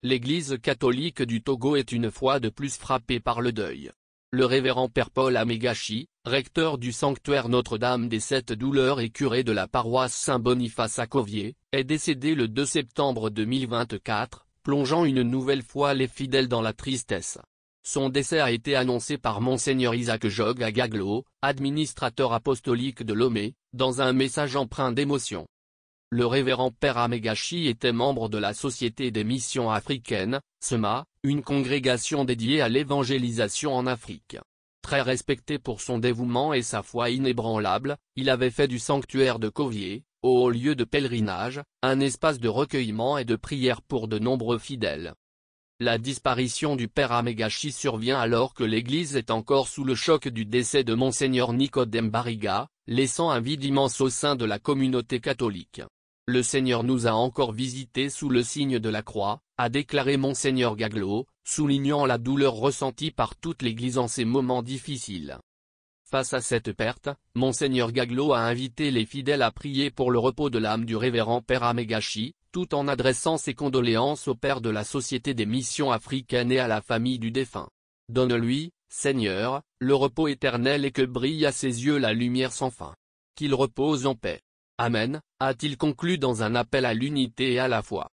l'Église catholique du Togo est une fois de plus frappée par le deuil. Le révérend Père Paul Amegachi, recteur du sanctuaire Notre-Dame des Sept Douleurs et curé de la paroisse Saint-Boniface à Covier, est décédé le 2 septembre 2024, plongeant une nouvelle fois les fidèles dans la tristesse. Son décès a été annoncé par Monseigneur Isaac Jog Agaglo, administrateur apostolique de Lomé, dans un message empreint d'émotion. Le révérend Père Amegachi était membre de la Société des Missions Africaines, SEMA, une congrégation dédiée à l'évangélisation en Afrique. Très respecté pour son dévouement et sa foi inébranlable, il avait fait du sanctuaire de Covier, haut lieu de pèlerinage, un espace de recueillement et de prière pour de nombreux fidèles. La disparition du Père Amegachi survient alors que l'Église est encore sous le choc du décès de Monseigneur Nicodème Bariga, laissant un vide immense au sein de la communauté catholique. Le Seigneur nous a encore visités sous le signe de la croix, a déclaré Monseigneur Gaglo, soulignant la douleur ressentie par toute l'Église en ces moments difficiles. Face à cette perte, Monseigneur Gaglo a invité les fidèles à prier pour le repos de l'âme du révérend Père Amegachi, tout en adressant ses condoléances au Père de la Société des Missions Africaines et à la famille du défunt. Donne-lui, Seigneur, le repos éternel et que brille à ses yeux la lumière sans fin. Qu'il repose en paix. Amen, a-t-il conclu dans un appel à l'unité et à la foi.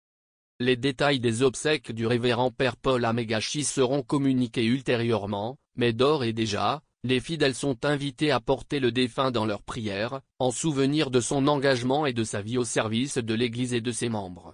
Les détails des obsèques du révérend Père Paul Amegachi seront communiqués ultérieurement, mais d'ores et déjà, les fidèles sont invités à porter le défunt dans leurs prières, en souvenir de son engagement et de sa vie au service de l'Église et de ses membres.